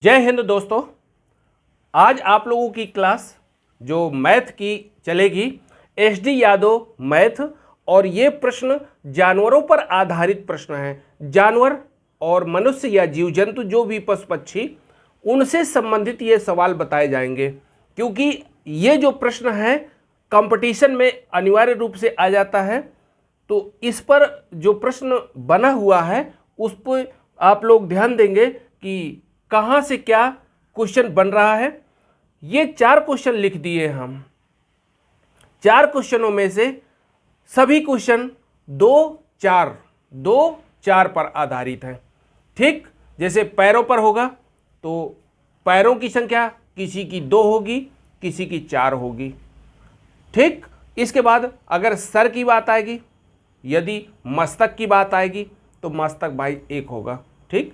जय हिंद दोस्तों। आज आप लोगों की क्लास जो मैथ की चलेगी, SD यादव मैथ। और ये प्रश्न जानवरों पर आधारित प्रश्न हैं। जानवर और मनुष्य या जीव जंतु जो भी पशु पक्षी, उनसे संबंधित ये सवाल बताए जाएंगे, क्योंकि ये जो प्रश्न है कंपटीशन में अनिवार्य रूप से आ जाता है। तो इस पर जो प्रश्न बना हुआ है उस पर आप लोग ध्यान देंगे कि कहाँ से क्या क्वेश्चन बन रहा है। ये 4 क्वेश्चन लिख दिए हम। 4 क्वेश्चनों में से सभी क्वेश्चन 2-4 पर आधारित हैं। ठीक, जैसे पैरों पर होगा तो पैरों की संख्या किसी की 2 होगी, किसी की 4 होगी। ठीक, इसके बाद अगर सर की बात आएगी, यदि मस्तक की बात आएगी तो मस्तक भाई 1 होगा। ठीक,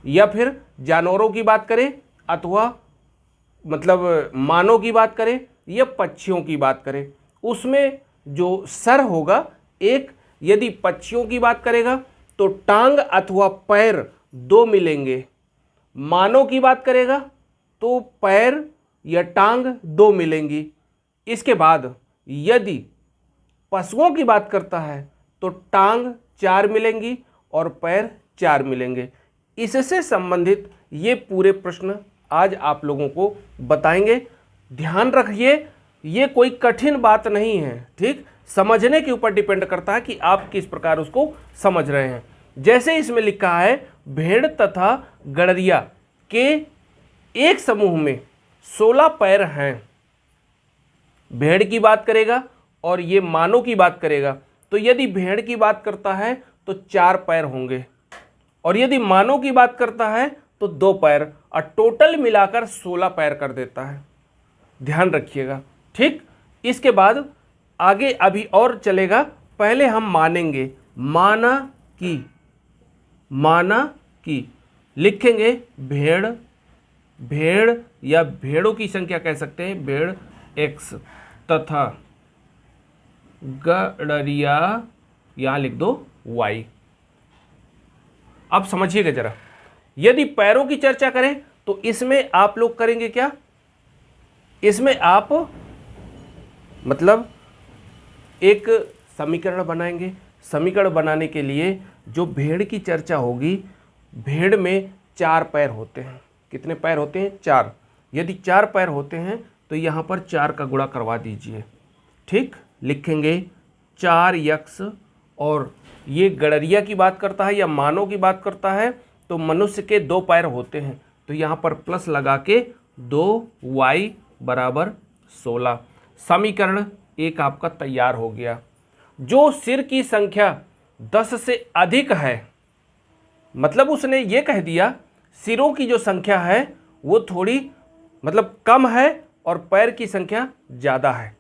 या फिर जानवरों की बात करें अथवा मतलब मानव की बात करें या पक्षियों की बात करें, उसमें जो सर होगा 1। यदि पक्षियों की बात करेगा तो टांग अथवा पैर 2 मिलेंगे। मानव की बात करेगा तो पैर या टांग 2 मिलेंगी। इसके बाद यदि पशुओं की बात करता है तो टांग 4 मिलेंगी और पैर 4 मिलेंगे। इससे संबंधित ये पूरे प्रश्न आज आप लोगों को बताएंगे। ध्यान रखिए, ये कोई कठिन बात नहीं है। ठीक, समझने के ऊपर डिपेंड करता है कि आप किस प्रकार उसको समझ रहे हैं। जैसे इसमें लिखा है भेड़ तथा गड़रिया के एक समूह में 16 पैर हैं। भेड़ की बात करेगा और ये मानव की बात करेगा, तो यदि भेड़ की बात करता है तो 4 पैर होंगे, और यदि मानव की बात करता है तो 2 पैर, और टोटल मिलाकर 16 पैर कर देता है। ध्यान रखिएगा। ठीक, इसके बाद आगे अभी और चलेगा। पहले हम मानेंगे, माना की लिखेंगे भेड़, भेड़ या भेड़ों की संख्या कह सकते हैं भेड़ X, तथा गड़रिया यहां लिख दो Y। अब समझिएगा जरा, यदि पैरों की चर्चा करें तो इसमें आप लोग करेंगे क्या, इसमें आप मतलब एक समीकरण बनाएंगे। समीकरण बनाने के लिए जो भेड़ की चर्चा होगी, भेड़ में 4 पैर होते हैं। कितने पैर होते हैं? 4। यदि 4 पैर होते हैं तो यहाँ पर 4 का गुणा करवा दीजिए। ठीक, लिखेंगे 4x। और ये गड़रिया की बात करता है या मानव की बात करता है तो मनुष्य के 2 पैर होते हैं, तो यहाँ पर प्लस लगा के 2y बराबर 16। समीकरण 1 आपका तैयार हो गया। जो सिर की संख्या 10 से अधिक है, मतलब उसने ये कह दिया सिरों की जो संख्या है वो थोड़ी मतलब कम है और पैर की संख्या ज़्यादा है।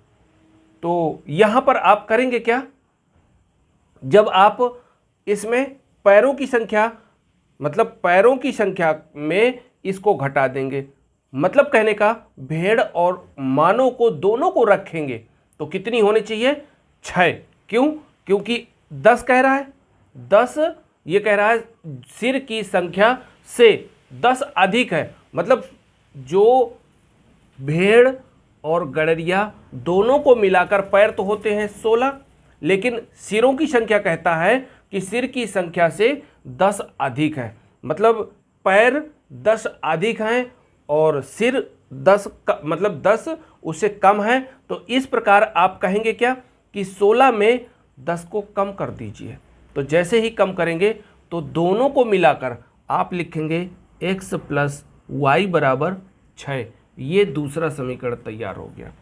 तो यहाँ पर आप करेंगे क्या, जब आप इसमें पैरों की संख्या मतलब पैरों की संख्या में इसको घटा देंगे, मतलब कहने का भेड़ और मानव को दोनों को रखेंगे तो कितनी होनी चाहिए? 6। क्यों? क्योंकि 10 कह रहा है, 10 ये कह रहा है सिर की संख्या से 10 अधिक है। मतलब जो भेड़ और गड़रिया दोनों को मिलाकर पैर तो होते हैं 16, लेकिन सिरों की संख्या कहता है कि सिर की संख्या से 10 अधिक है। मतलब पैर 10 अधिक हैं और सिर 10 मतलब 10 उससे कम है। तो इस प्रकार आप कहेंगे क्या कि 16 में 10 को कम कर दीजिए। तो जैसे ही कम करेंगे तो दोनों को मिलाकर आप लिखेंगे x + y बराबर 6। ये दूसरा समीकरण तैयार हो गया।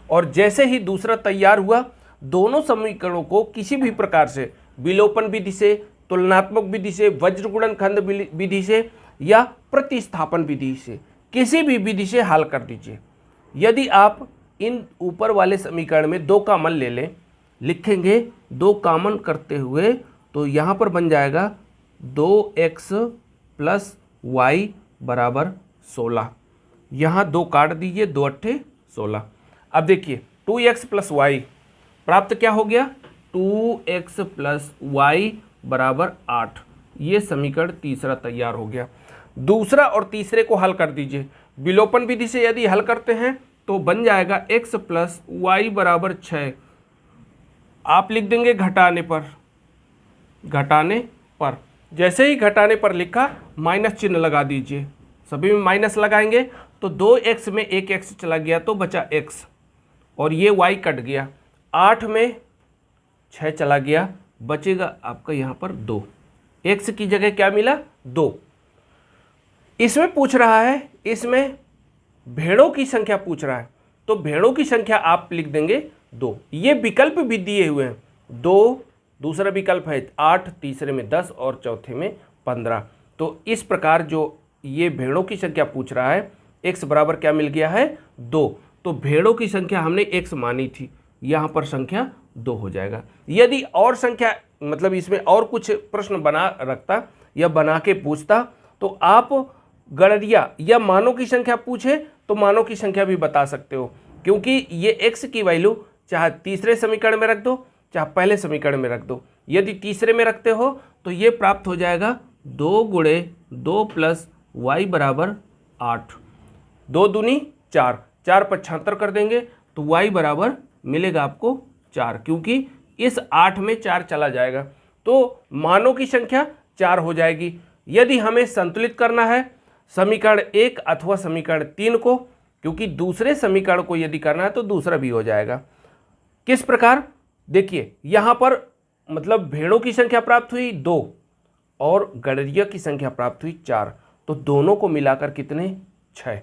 और जैसे ही दूसरा तैयार हुआ, दोनों समीकरणों को किसी भी प्रकार से विलोपन विधि से, तुलनात्मक विधि से, वज्रगुणन खंड विधि से या प्रतिस्थापन विधि से, किसी भी विधि से हल कर दीजिए। यदि आप इन ऊपर वाले समीकरण में 2 कॉमन ले लें, लिखेंगे 2 कॉमन करते हुए तो यहाँ पर बन जाएगा 2x + y बराबर 16। यहाँ 2 काट दीजिए, 2 अट्ठे 16। अब देखिए 2x + y प्राप्त क्या हो गया? 2x + y बराबर 8। ये समीकरण तीसरा तैयार हो गया। दूसरा और तीसरे को हल कर दीजिए। विलोपन विधि से यदि हल करते हैं तो बन जाएगा x प्लस वाई बराबर 6। आप लिख देंगे घटाने पर, घटाने पर। जैसे ही घटाने पर लिखा माइनस चिन्ह लगा दीजिए, सभी में माइनस लगाएंगे तो 2x में 1x चला गया तो बचा x, और ये y कट गया। 8 में 6 चला गया, बचेगा आपका यहाँ पर 2। x की जगह क्या मिला? 2। इसमें पूछ रहा है, इसमें भेड़ों की संख्या पूछ रहा है, तो भेड़ों की संख्या आप लिख देंगे 2। ये विकल्प भी दिए हुए हैं, 2 दूसरा विकल्प है 8, तीसरे में 10 और चौथे में 15। तो इस प्रकार जो ये भेड़ों की संख्या पूछ रहा है, x बराबर क्या मिल गया है? 2। तो भेड़ों की संख्या हमने x मानी थी, यहाँ पर संख्या 2 हो जाएगा। यदि और संख्या मतलब इसमें और कुछ प्रश्न बना रखता या बना के पूछता तो आप गणरिया या मानों की संख्या पूछे तो मानों की संख्या भी बता सकते हो, क्योंकि ये x की वैल्यू चाहे तीसरे समीकरण में रख दो चाहे पहले समीकरण में रख दो। यदि तीसरे में रखते हो तो ये प्राप्त हो जाएगा 2 गुणे 2 प्लस वाई बराबर 8। 2 दूनी 4, 4 पर 76 कर देंगे तो y बराबर मिलेगा आपको 4, क्योंकि इस 8 में 4 चला जाएगा तो मानों की संख्या 4 हो जाएगी। यदि हमें संतुलित करना है समीकरण 1 अथवा समीकरण 3 को, क्योंकि दूसरे समीकरण को यदि करना है तो दूसरा भी हो जाएगा। किस प्रकार? देखिए यहाँ पर मतलब भेड़ों की संख्या प्राप्त हुई 2 और गणरिया की संख्या प्राप्त हुई 4, तो दोनों को मिलाकर कितने? 6।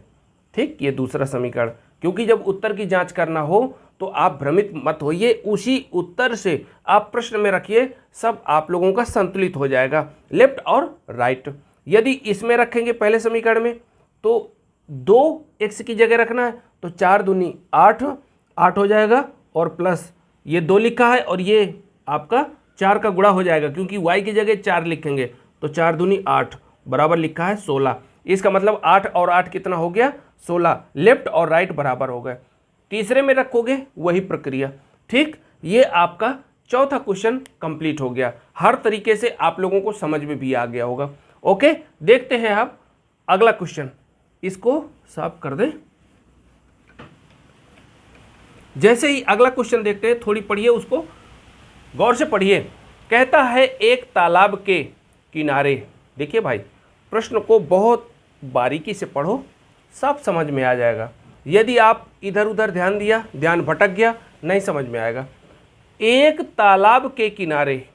ठीक, ये दूसरा समीकरण। क्योंकि जब उत्तर की जांच करना हो तो आप भ्रमित मत होइए, उसी उत्तर से आप प्रश्न में रखिए, सब आप लोगों का संतुलित हो जाएगा, लेफ्ट और राइट। यदि इसमें रखेंगे पहले समीकरण में तो 2x की जगह रखना है तो 4 दूनी 8 हो जाएगा, और प्लस ये 2 लिखा है और ये आपका 4 का गुणा हो जाएगा, क्योंकि y की जगह 4 लिखेंगे तो 4 दूनी 8 बराबर लिखा है 16। इसका मतलब 8 और 8 कितना हो गया? 16। लेफ्ट और राइट बराबर हो गए। तीसरे में रखोगे वही प्रक्रिया। ठीक, ये आपका चौथा क्वेश्चन कंप्लीट हो गया। हर तरीके से आप लोगों को समझ में भी आ गया होगा। ओके, देखते हैं आप अगला क्वेश्चन। इसको साफ कर दें। जैसे ही अगला क्वेश्चन देखते हैं, थोड़ी पढ़िए, उसको गौर से पढ़िए। कहता है एक तालाब के किनारे, देखिए भाई प्रश्न को बहुत बारीकी से पढ़ो, सब समझ में आ जाएगा। यदि आप इधर उधर ध्यान दिया, ध्यान भटक गया, नहीं समझ में आएगा। एक तालाब के किनारे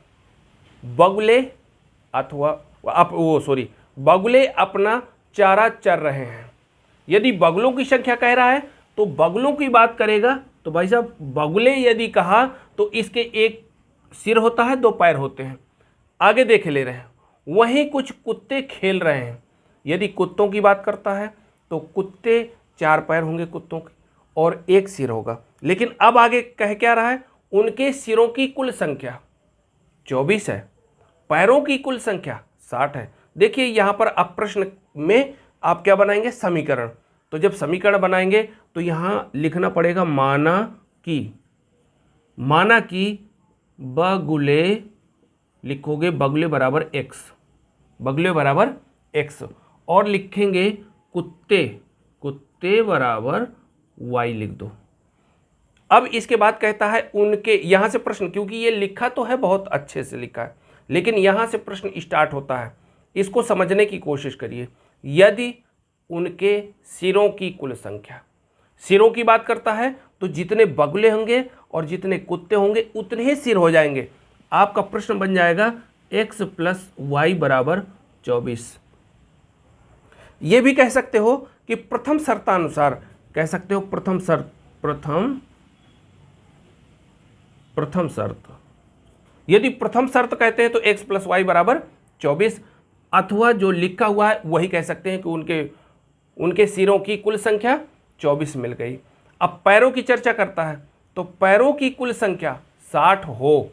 बगुले अथवा बगुले अपना चारा चर रहे हैं। यदि बगुलों की संख्या कह रहा है तो बगुलों की बात करेगा तो भाई साहब बगुले यदि कहा तो इसके एक सिर होता है, 2 पैर होते हैं। आगे देख ले रहे हैं, वहीं कुछ कुत्ते खेल रहे हैं। यदि कुत्तों की बात करता है तो कुत्ते 4 पैर होंगे कुत्तों के और 1 सिर होगा। लेकिन अब आगे कह क्या रहा है? उनके सिरों की कुल संख्या 24 है, पैरों की कुल संख्या 60 है। देखिए यहाँ पर अब प्रश्न में आप क्या बनाएंगे? समीकरण। तो जब समीकरण बनाएंगे तो यहाँ लिखना पड़ेगा माना कि बगुले, लिखोगे बगुले बराबर x, बगुले बराबर x, और लिखेंगे कुत्ते बराबर y लिख दो। अब इसके बाद कहता है उनके, यहाँ से प्रश्न, क्योंकि ये लिखा तो है बहुत अच्छे से लिखा है, लेकिन यहाँ से प्रश्न स्टार्ट होता है। इसको समझने की कोशिश करिए। यदि उनके सिरों की कुल संख्या, सिरों की बात करता है तो जितने बगुले होंगे और जितने कुत्ते होंगे उतने ही सिर हो जाएंगे। आपका प्रश्न बन जाएगा x प्लस वाई बराबर 24। ये भी कह सकते हो कि प्रथम शर्तानुसार, कह सकते हो प्रथम शर्त। यदि प्रथम शर्त कहते हैं तो x प्लस वाई बराबर 24, अथवा जो लिखा हुआ है वही कह सकते हैं कि उनके सिरों की कुल संख्या 24 मिल गई। अब पैरों की चर्चा करता है तो पैरों की कुल संख्या 60 हो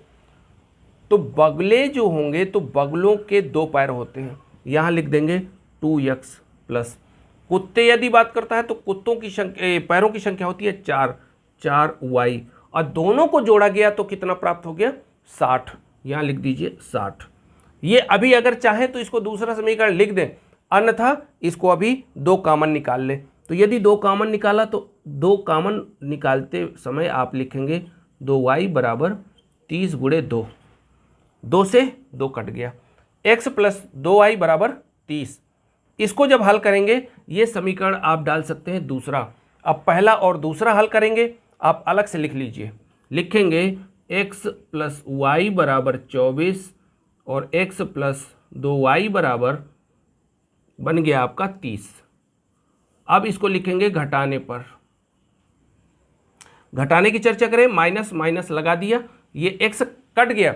तो बगुले जो होंगे तो बगुलों के 2 पैर होते हैं, यहाँ लिख देंगे 2x प्लस। कुत्ते यदि बात करता है तो कुत्तों की संख्या, पैरों की संख्या होती है 4y, और दोनों को जोड़ा गया तो कितना प्राप्त हो गया? 60, यहाँ लिख दीजिए 60। ये अभी अगर चाहें तो इसको दूसरा समीकरण लिख दें, अन्यथा इसको अभी 2 कॉमन निकाल ले। तो यदि 2 कॉमन निकाला तो 2 कॉमन निकालते समय आप लिखेंगे 2y बराबर 30 गुणे 2, 2 से 2 कट गया, x प्लस 2y बराबर 30। इसको जब हल करेंगे ये समीकरण आप डाल सकते हैं दूसरा। अब पहला और दूसरा हल करेंगे, आप अलग से लिख लीजिए। लिखेंगे x प्लस वाई बराबर 24 और x प्लस 2y बराबर बन गया आपका 30। अब इसको लिखेंगे घटाने पर, घटाने की चर्चा करें, माइनस माइनस लगा दिया, ये x कट गया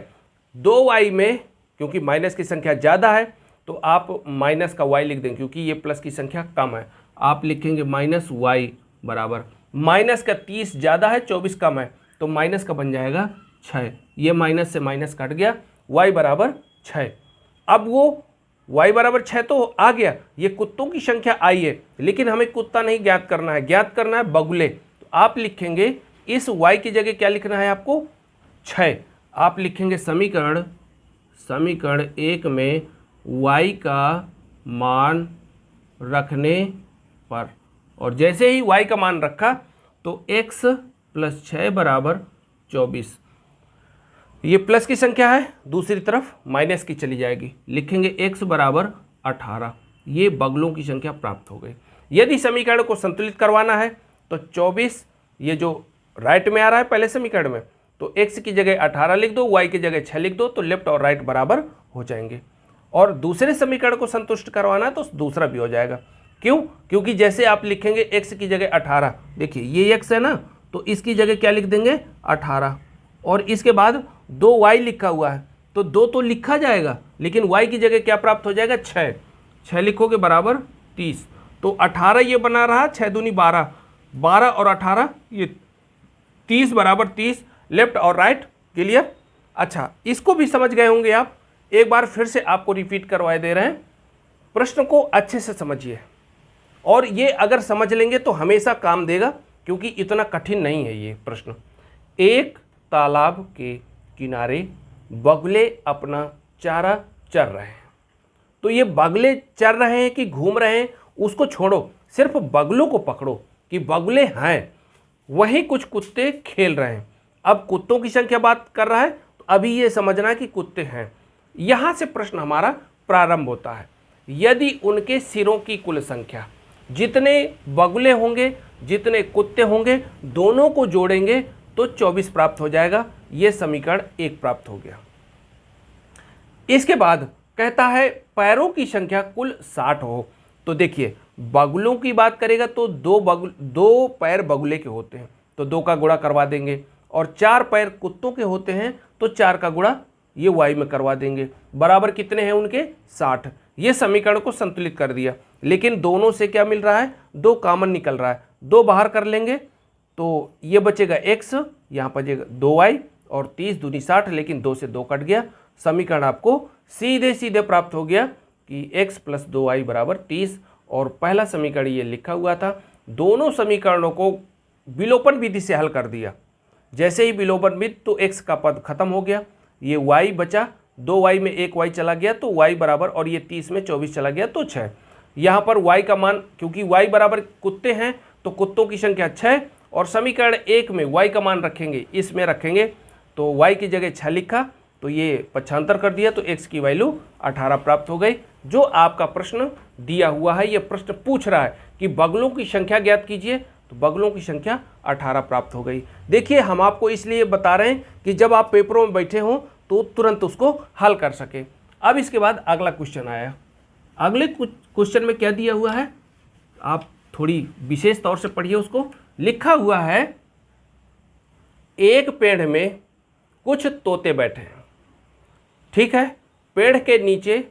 2y में, क्योंकि माइनस की संख्या ज़्यादा है तो आप माइनस का y लिख दें, क्योंकि ये प्लस की संख्या कम है। आप लिखेंगे माइनस वाई बराबर, माइनस का 30 ज़्यादा है 24 कम है, तो माइनस का बन जाएगा 6। ये माइनस से माइनस कट गया, y बराबर 6। अब वो y बराबर 6 तो आ गया, ये कुत्तों की संख्या आई है, लेकिन हमें कुत्ता नहीं ज्ञात करना है, ज्ञात करना है बगुले। तो आप लिखेंगे इस y की जगह क्या लिखना है आपको, 6। आप लिखेंगे समीकरण 1 में y का मान रखने पर, और जैसे ही y का मान रखा तो x प्लस 6 बराबर 24। ये प्लस की संख्या है, दूसरी तरफ माइनस की चली जाएगी, लिखेंगे x बराबर 18। ये बगलों की संख्या प्राप्त हो गई। यदि समीकरण को संतुलित करवाना है तो 24, ये जो राइट में आ रहा है पहले समीकरण में, तो x की जगह 18 लिख दो, y की जगह 6 लिख दो, तो लेफ्ट और राइट बराबर हो जाएंगे। और दूसरे समीकरण को संतुष्ट करवाना है तो दूसरा भी हो जाएगा। क्यों? क्योंकि जैसे आप लिखेंगे x की जगह 18, देखिए ये x है ना, तो इसकी जगह क्या लिख देंगे 18, और इसके बाद 2y लिखा हुआ है तो 2 तो लिखा जाएगा, लेकिन y की जगह क्या प्राप्त हो जाएगा 6, 6 लिखोगे बराबर 30। तो 18 ये बना रहा, 6 दूनी 12, 12 और 18 ये 30 बराबर 30, लेफ्ट और राइट क्लियर। अच्छा, इसको भी समझ गए होंगे आप, एक बार फिर से आपको रिपीट करवाए दे रहे हैं। प्रश्न को अच्छे से समझिए, और ये अगर समझ लेंगे तो हमेशा काम देगा, क्योंकि इतना कठिन नहीं है ये प्रश्न। एक तालाब के किनारे बगुले अपना चारा चर रहे हैं। तो ये बगुले चर रहे हैं कि घूम रहे हैं उसको छोड़ो, सिर्फ बगुलों को पकड़ो कि बगुले हैं। वहीं कुछ कुत्ते खेल रहे हैं। अब कुत्तों की संख्या बात कर रहा है, तो अभी ये समझना है कि कुत्ते हैं। यहाँ से प्रश्न हमारा प्रारंभ होता है। यदि उनके सिरों की कुल संख्या, जितने बगुले होंगे जितने कुत्ते होंगे, दोनों को जोड़ेंगे तो 24 प्राप्त हो जाएगा। ये समीकरण 1 प्राप्त हो गया। इसके बाद कहता है पैरों की संख्या कुल 60 हो। तो देखिए, बगुलों की बात करेगा तो 2 पैर बगुले के होते हैं, तो 2 का गुणा करवा देंगे, और 4 पैर कुत्तों के होते हैं तो 4 का गुणा ये y में करवा देंगे। बराबर कितने हैं उनके 60। ये समीकरण को संतुलित कर दिया, लेकिन दोनों से क्या मिल रहा है, 2 कॉमन निकल रहा है, 2 बाहर कर लेंगे तो ये बचेगा x, यहाँ बचेगा 2y, और 30 दूनी 60, लेकिन 2 से 2 कट गया। समीकरण आपको सीधे सीधे प्राप्त हो गया कि x प्लस 2y बराबर 30। और पहला समीकरण ये लिखा हुआ था। दोनों समीकरणों को विलोपन विधि से हल कर दिया। जैसे ही विलोपन विधि, तो x का पद खत्म हो गया, ये y बचा, 2y में 1y चला गया तो y बराबर, और ये 30 में 24 चला गया तो 6। यहाँ पर y का मान, क्योंकि y बराबर कुत्ते हैं तो कुत्तों की संख्या 6, और समीकरण 1 में y का मान रखेंगे, इसमें रखेंगे, तो y की जगह 6 लिखा तो ये 75 कर दिया, तो x की वैल्यू 18 प्राप्त हो गई। जो आपका प्रश्न दिया हुआ है, ये प्रश्न पूछ रहा है कि बगलों की संख्या ज्ञात कीजिए, तो बगलों की संख्या 18 प्राप्त हो गई। देखिए, हम आपको इसलिए बता रहे हैं कि जब आप पेपरों में बैठे हों तो तुरंत उसको हल कर सके। अब इसके बाद अगला क्वेश्चन आया। अगले क्वेश्चन में क्या दिया हुआ है, आप थोड़ी विशेष तौर से पढ़िए उसको। लिखा हुआ है, एक पेड़ में कुछ तोते बैठे हैं, ठीक है, पेड़ के नीचे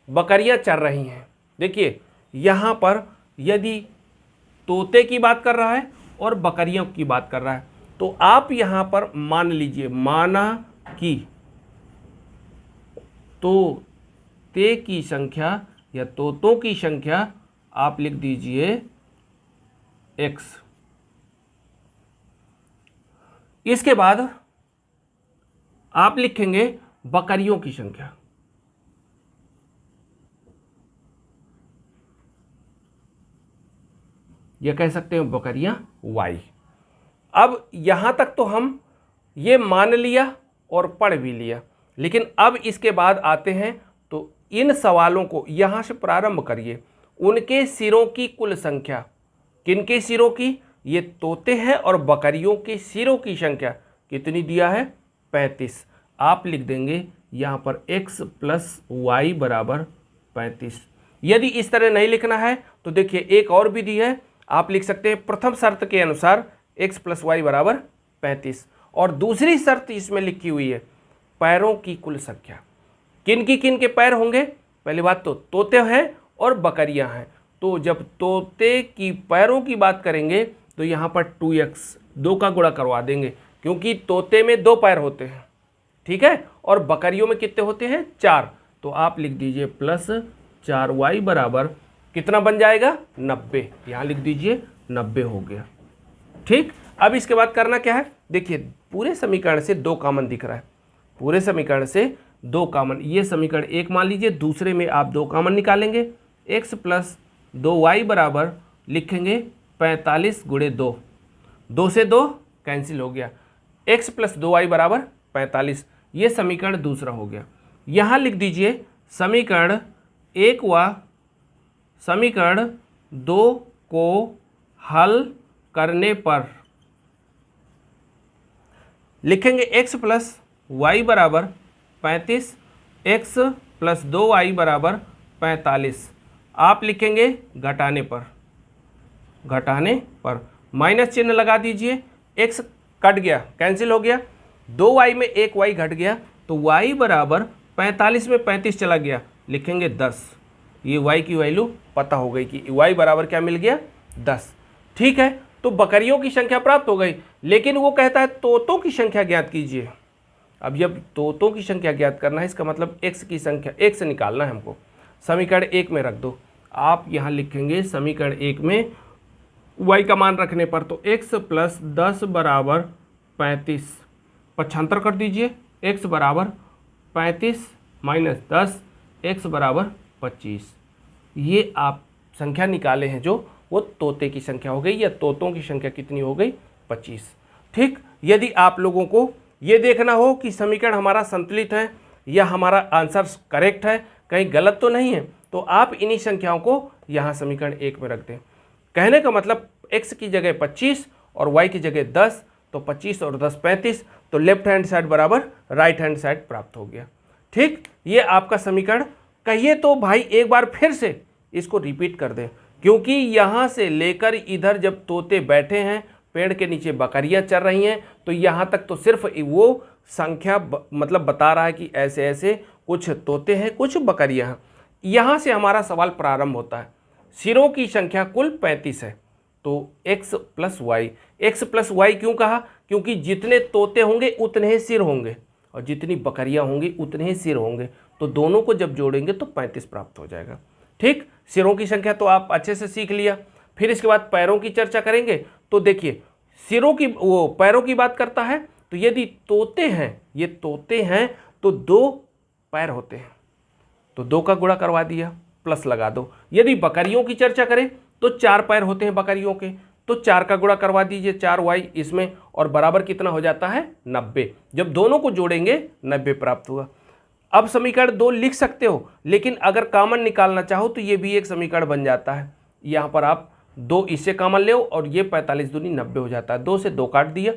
बकरियां चर रही हैं। देखिए, यहाँ पर यदि तोते की बात कर रहा है और बकरियों की बात कर रहा है, तो आप यहाँ पर मान लीजिए, माना कि तोते की संख्या या तोतों की संख्या आप लिख दीजिए x। इसके बाद आप लिखेंगे बकरियों की संख्या। या कह सकते हैं बकरियां y। अब यहाँ तक तो हम ये मान लिया और पढ़ भी लिया, लेकिन अब इसके बाद आते हैं तो इन सवालों को यहाँ से प्रारंभ करिए। उनके सिरों की कुल संख्या, किनके सिरों की? ये तोते हैं, और बकरियों के सिरों की संख्या कितनी दिया है? 35। आप लिख देंगे यहाँ पर x प्लस वाई बराबर 35। यदि इस तरह नहीं लिखना है तो देखिए एक और विधि है, आप लिख सकते हैं प्रथम शर्त के अनुसार x प्लस वाई बराबर 35, और दूसरी शर्त इसमें लिखी हुई है पैरों की कुल संख्या। किन के पैर होंगे? पहली बात तो तोते हैं और बकरियां हैं, तो जब तोते की पैरों की बात करेंगे तो यहाँ पर 2x 2 का गुणा करवा देंगे, क्योंकि तोते में 2 पैर होते हैं, ठीक है, और बकरियों में कितने होते हैं? 4। तो आप लिख दीजिए प्लस 4y बराबर कितना बन जाएगा? 90। यहाँ लिख दीजिए 90 हो गया। ठीक, अब इसके बाद करना क्या है? देखिए पूरे समीकरण से 2 कॉमन दिख रहा है, पूरे समीकरण से 2 कॉमन, ये समीकरण 1 मान लीजिए, दूसरे में आप 2 कॉमन निकालेंगे। x प्लस 2y बराबर लिखेंगे 45 गुणे 2, 2 से 2 कैंसिल हो गया, x प्लस 2y बराबर 45। ये समीकरण दूसरा हो गया। यहाँ लिख दीजिए समीकरण 1 व समीकरण 2 को हल करने पर लिखेंगे x प्लस वाई बराबर 35, x प्लस 2y बराबर 45। आप लिखेंगे घटाने पर माइनस चिन्ह लगा दीजिए, x कट गया, कैंसिल हो गया, 2y में 1y घट गया, तो y बराबर 45 में 35 चला गया, लिखेंगे 10। ये y की वैल्यू पता हो गई कि y बराबर क्या मिल गया? 10। ठीक है, तो बकरियों की संख्या प्राप्त हो गई, लेकिन वो कहता है तोतों की संख्या ज्ञात कीजिए। अब जब तोतों की संख्या ज्ञात करना है, इसका मतलब x की संख्या, x से निकालना है हमको। समीकरण 1 में रख दो, आप यहाँ लिखेंगे समीकरण 1 में y का मान रखने पर तो x प्लस 10 बराबर 35, 75 कर दीजिए, x बराबर 35 माइनस 10, x बराबर 25। ये आप संख्या निकाले हैं जो वो तोते की संख्या हो गई, या तोतों की संख्या कितनी हो गई? 25। ठीक, यदि आप लोगों को ये देखना हो कि समीकरण हमारा संतुलित है या हमारा आंसर करेक्ट है, कहीं गलत तो नहीं है, तो आप इन्हीं संख्याओं को यहाँ समीकरण 1 में रख दें। कहने का मतलब x की जगह 25 और y की जगह 10, तो 25 और 10 35, तो लेफ्ट हैंड साइड बराबर राइट हैंड साइड प्राप्त हो गया। ठीक, ये आपका समीकरण। कहिए तो भाई एक बार फिर से इसको रिपीट कर दें, क्योंकि यहाँ से लेकर इधर जब तोते बैठे हैं, पेड़ के नीचे बकरियां चल रही हैं, तो यहाँ तक तो सिर्फ वो संख्या मतलब बता रहा है कि ऐसे ऐसे कुछ तोते हैं, कुछ बकरियां हैं। यहाँ से हमारा सवाल प्रारंभ होता है। सिरों की संख्या कुल 35 है, तो x plus Y. X plus Y क्यों कहा? क्योंकि जितने तोते होंगे उतने ही सिर होंगे, और जितनी बकरियां होंगी उतने ही सिर होंगे, तो दोनों को जब जोड़ेंगे तो 35 प्राप्त हो जाएगा। ठीक, सिरों की संख्या तो आप अच्छे से सीख लिया। फिर इसके बाद पैरों की चर्चा करेंगे, तो देखिए सिरों की, वो पैरों की बात करता है, तो यदि तोते हैं, ये तोते हैं तो 2 पैर होते हैं, तो 2 का गुणा करवा दिया, प्लस लगा दो। यदि बकरियों की चर्चा करें तो 4 पैर होते हैं बकरियों के, तो 4 का गुणा करवा दीजिए, 4y इसमें, और बराबर कितना हो जाता है? 90। जब दोनों को जोड़ेंगे 90 प्राप्त हुआ। अब समीकरण 2 लिख सकते हो, लेकिन अगर कॉमन निकालना चाहो तो ये भी एक समीकरण बन जाता है। यहाँ पर आप 2 इससे कॉमन ले और ये 45 दूनी 90 हो जाता है, 2 से 2 काट दिया,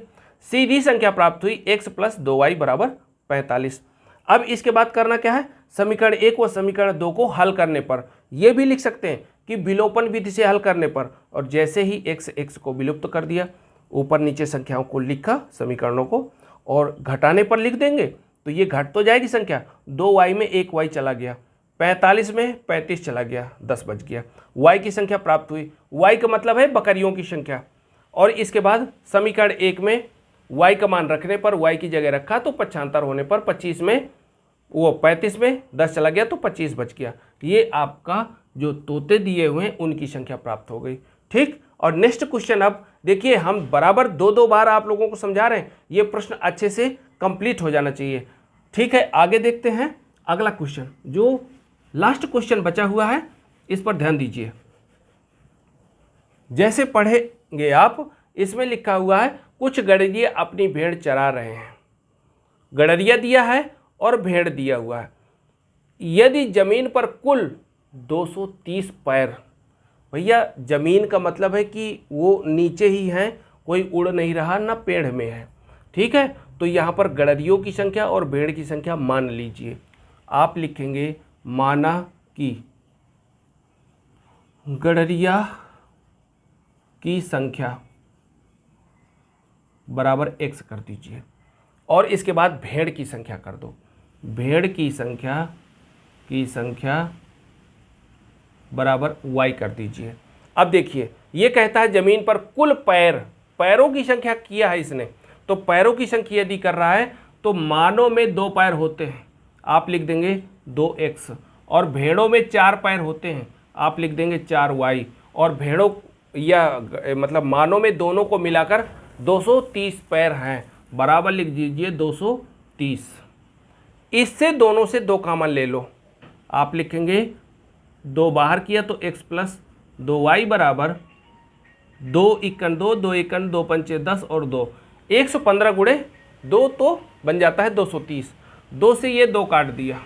सीधी संख्या प्राप्त हुई x प्लस 2y बराबर 45। अब इसके बाद करना क्या है? समीकरण 1 व समीकरण 2 को हल करने पर, यह भी लिख सकते हैं कि विलोपन विधि से हल करने पर, और जैसे ही x को विलुप्त कर दिया, ऊपर नीचे संख्याओं को लिखा समीकरणों को, और घटाने पर लिख देंगे तो ये घट तो जाएगी संख्या, 2y में 1y चला गया, 45 में 35 चला गया, 10 बच गया, y की संख्या प्राप्त हुई। y का मतलब है बकरियों की संख्या। और इसके बाद समीकरण 1 में y का मान रखने पर y की जगह रखा, तो 75 होने पर 25 में, वो 35 में 10 चला गया, तो 25 बच गया। ये आपका जो तोते दिए हुए हैं उनकी संख्या प्राप्त हो गई। ठीक, और नेक्स्ट क्वेश्चन अब देखिए, हम बराबर 2-2 बार आप लोगों को समझा रहे हैं, ये प्रश्न अच्छे से कंप्लीट हो जाना चाहिए। ठीक है, आगे देखते हैं अगला क्वेश्चन, जो लास्ट क्वेश्चन बचा हुआ है, इस पर ध्यान दीजिए। जैसे पढ़ेंगे आप, इसमें लिखा हुआ है कुछ गड़रिये अपनी भेड़ चरा रहे हैं। गड़रिया दिया है और भेड़ दिया हुआ है। यदि जमीन पर कुल 230 पैर, भैया जमीन का मतलब है कि वो नीचे ही हैं, कोई उड़ नहीं रहा ना पेड़ में है, ठीक है। तो यहाँ पर गड़रियों की संख्या और भेड़ की संख्या मान लीजिए, आप लिखेंगे माना कि गड़रिया की संख्या बराबर x कर दीजिए और इसके बाद भेड़ की संख्या कर दो। भेड़ की संख्या बराबर y कर दीजिए। अब देखिए ये कहता है जमीन पर कुल पैरों की संख्या किया है इसने, तो पैरों की संख्या यदि कर रहा है तो मानों में 2 पैर होते हैं, आप लिख देंगे 2x, और भेड़ों में 4 पैर होते हैं, आप लिख देंगे 4y, और भेड़ों या मतलब मानों में दोनों को मिलाकर 230 पैर हैं, बराबर लिख दीजिए 230। इससे दोनों से 2 कॉमन ले लो, आप लिखेंगे 2 बाहर किया तो x प्लस 2y बराबर 2 इक्कन 2, 2 इक्कन 2 पंचे 10 और 2, 115 गुणे 2 तो बन जाता है 230। 2 से ये 2 काट दिया,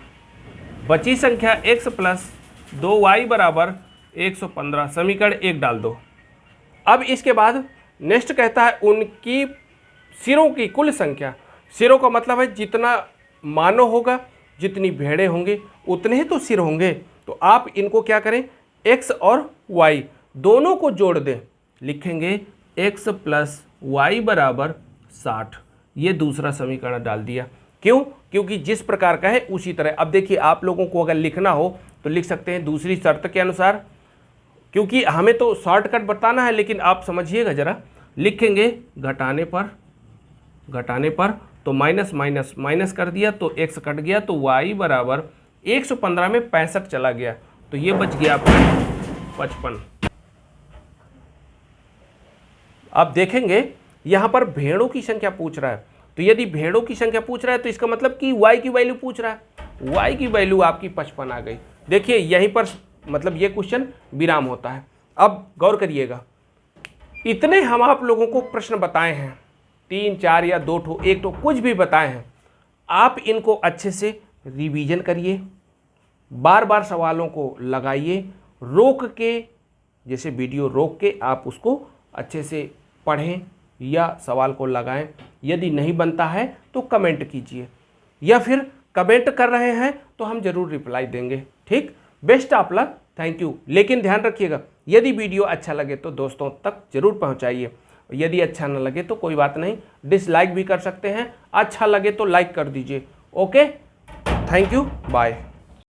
बची संख्या x प्लस 2y बराबर 115, समीकरण 1 डाल दो। अब इसके बाद नेक्स्ट कहता है उनकी सिरों की कुल संख्या। सिरों का मतलब है जितना मानव होगा, जितनी भेड़ें होंगे उतने ही तो सिर होंगे। तो आप इनको क्या करें, x और y दोनों को जोड़ दें, लिखेंगे x प्लस वाई बराबर 60। ये दूसरा समीकरण डाल दिया। क्यों? क्योंकि जिस प्रकार का है उसी तरह। अब देखिए आप लोगों को अगर लिखना हो तो लिख सकते हैं दूसरी शर्त के अनुसार, क्योंकि हमें तो शॉर्टकट बताना है, लेकिन आप समझिएगा ज़रा। लिखेंगे घटाने पर तो माइनस माइनस माइनस कर दिया तो x कट गया, तो y बराबर 115 में 65 चला गया, तो ये बच गया आपका 55। अब देखेंगे यहाँ पर भेड़ों की संख्या पूछ रहा है, तो यदि भेड़ों की संख्या पूछ रहा है तो इसका मतलब कि y की वैल्यू पूछ रहा है। y की वैल्यू आपकी 55 आ गई। देखिए यहीं पर मतलब ये क्वेश्चन विराम होता है। अब गौर करिएगा, इतने हम आप लोगों को प्रश्न बताए हैं, 3 4 या 2 ठो 1 ठो कुछ भी बताए हैं, आप इनको अच्छे से रिवीजन करिए, बार बार सवालों को लगाइए, रोक के, जैसे वीडियो रोक के आप उसको अच्छे से पढ़ें या सवाल को लगाएं। यदि नहीं बनता है तो कमेंट कीजिए, या फिर कमेंट कर रहे हैं तो हम ज़रूर रिप्लाई देंगे। ठीक, best of luck, thank you. लेकिन ध्यान रखिएगा, यदि वीडियो अच्छा लगे तो दोस्तों तक जरूर पहुंचाइए। यदि अच्छा न लगे तो कोई बात नहीं, डिसलाइक भी कर सकते हैं, अच्छा लगे तो लाइक कर दीजिए। Okay, thank you, bye.